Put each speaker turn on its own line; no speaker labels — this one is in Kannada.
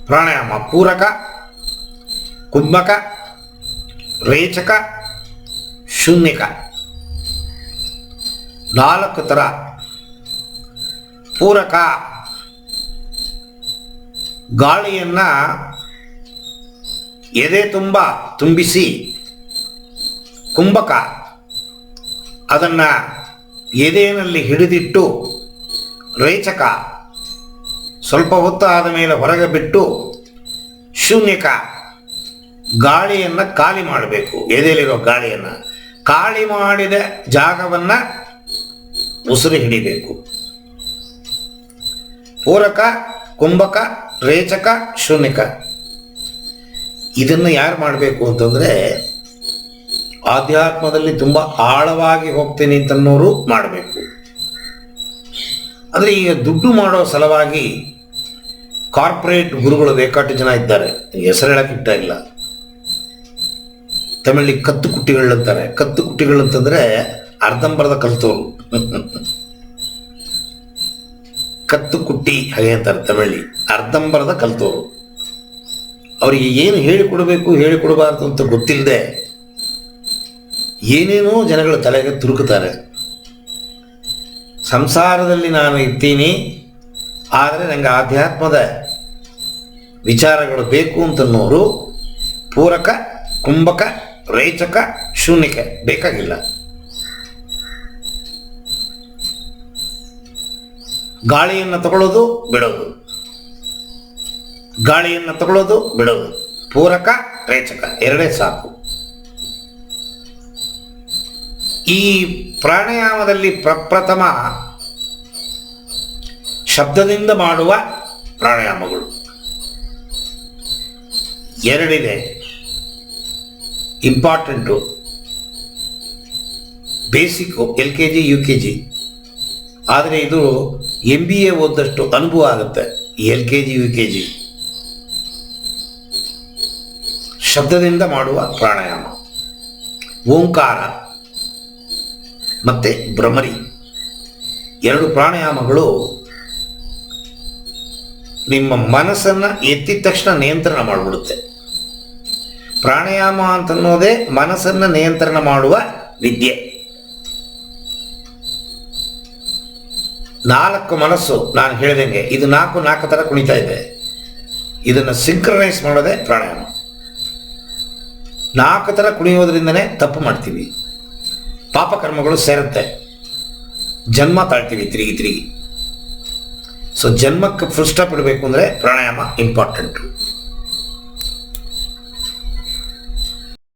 ಪ್ರಾಣಾಯಾಮ ಪೂರಕ, ಕುಂಭಕ, ರೇಚಕ, ಶೂನ್ಯಕ 4 ಥರ. ಪೂರಕ ಗಾಳಿಯನ್ನು ಎದೆ ತುಂಬ ತುಂಬಿಸಿ, ಕುಂಭಕ ಅದನ್ನು ಎದೆಯಲ್ಲಿ ಹಿಡಿದಿಟ್ಟು, ರೇಚಕ ಸ್ವಲ್ಪ ಹೊತ್ತು ಆದ ಮೇಲೆ ಹೊರಗೆ ಬಿಟ್ಟು, ಶೂನ್ಯಕ ಗಾಳಿಯನ್ನು ಖಾಲಿ ಮಾಡಬೇಕು. ಎದೆಯಲ್ಲಿರೋ ಗಾಳಿಯನ್ನು ಖಾಲಿ ಮಾಡಿದ ಜಾಗವನ್ನು ಉಸಿರು ಹಿಡಿಬೇಕು. ಪೂರಕ, ಕುಂಭಕ, ರೇಚಕ, ಶೂನ್ಯಕ ಇದನ್ನು ಯಾರು ಮಾಡಬೇಕು ಅಂತಂದರೆ ಆಧ್ಯಾತ್ಮದಲ್ಲಿ ತುಂಬ ಆಳವಾಗಿ ಹೋಗ್ತೀನಿ ಅಂತನ್ನೋರು ಮಾಡಬೇಕು. ಆದರೆ ಈಗ ದುಡ್ಡು ಮಾಡೋ ಸಲುವಾಗಿ ಕಾರ್ಪೊರೇಟ್ ಗುರುಗಳು ಬೇಕಾಟು ಜನ ಇದ್ದಾರೆ. ಹೆಸರು ಹೇಳಕ್ಕಿಟ್ಟ ಇಲ್ಲ. ತಮಿಳಿ ಕತ್ತು ಕುಟ್ಟಿಗಳು ಅಂತಾರೆ. ಕತ್ತು ಕುಟ್ಟಿಗಳು ಅಂತಂದರೆ ಅರ್ಧಂಬರ್ಧ ಕಲ್ತೋರು. ಕತ್ತು ಕುಟ್ಟಿ ಹಾಗೆ ಅಂತಾರೆ ತಮಿಳಿ, ಅರ್ಧಂಬರ್ಧ ಕಲ್ತೋರು. ಅವರಿಗೆ ಏನು ಹೇಳಿಕೊಡಬೇಕು ಹೇಳಿಕೊಡಬಾರ್ದು ಅಂತ ಗೊತ್ತಿಲ್ಲದೆ ಏನೇನೋ ಜನಗಳ ತಲೆಗೆ ತುರುಕುತ್ತಾರೆ. ಸಂಸಾರದಲ್ಲಿ ನಾನು ಇರ್ತೀನಿ, ಆದರೆ ನನಗೆ ಆಧ್ಯಾತ್ಮದ ವಿಚಾರಗಳು ಬೇಕು ಅಂತನ್ನೋರು ಪೂರಕ, ಕುಂಭಕ, ರೇಚಕ, ಶೂನ್ಯಕ ಬೇಕಾಗಿಲ್ಲ. ಗಾಳಿಯನ್ನು ತಗೊಳ್ಳೋದು ಬಿಡೋದು, ಗಾಳಿಯನ್ನು ತಗೊಳ್ಳೋದು ಬಿಡೋದು, ಪೂರಕ, ರೇಚಕ ಎರಡೇ ಸಾಕು. ಈ ಪ್ರಾಣಾಯಾಮದಲ್ಲಿ ಪ್ರಪ್ರಥಮ ಶಬ್ದದಿಂದ ಮಾಡುವ ಪ್ರಾಣಾಯಾಮಗಳು ಎರಡಿದೆ. Important, basic LKG UKG. ಆದರೆ ಇದು MBA ಓದಷ್ಟು ಅನುಭವ ಆಗುತ್ತೆ. LKG UKG ಶಬ್ದದಿಂದ ಮಾಡುವ ಪ್ರಾಣಾಯಾಮ, ಓಂಕಾರ ಮತ್ತು ಭ್ರಮರಿ 2 ಪ್ರಾಣಾಯಾಮಗಳು ನಿಮ್ಮ ಮನಸ್ಸನ್ನು ಎತ್ತಿದ ತಕ್ಷಣ ನಿಯಂತ್ರಣ ಮಾಡಿಬಿಡುತ್ತೆ. ಪ್ರಾಣಾಯಾಮ ಅಂತನ್ನೋದೇ ಮನಸ್ಸನ್ನು ನಿಯಂತ್ರಣ ಮಾಡುವ ವಿದ್ಯೆ. 4 ಮನಸ್ಸು ನಾನು ಹೇಳಿದಂಗೆ ಇದು 4 ಥರ ಕುಣಿತಾ ಇದೆ. ಇದನ್ನು ಸಿಂಕ್ರನೈಸ್ ಮಾಡೋದೇ ಪ್ರಾಣಾಯಾಮ. 4 ಥರ ಕುಣಿಯೋದ್ರಿಂದನೇ ತಪ್ಪು ಮಾಡ್ತೀವಿ, ಪಾಪಕರ್ಮಗಳು ಸೇರುತ್ತೆ, ಜನ್ಮ ತಾಳ್ತೀವಿ ತಿರುಗಿ. ಸೊ ಜನ್ಮಕ್ಕೆ ಫುಲ್ ಸ್ಟಾಪ್ ಇಡಬೇಕು ಅಂದರೆ ಪ್ರಾಣಾಯಾಮ ಇಂಪಾರ್ಟೆಂಟು.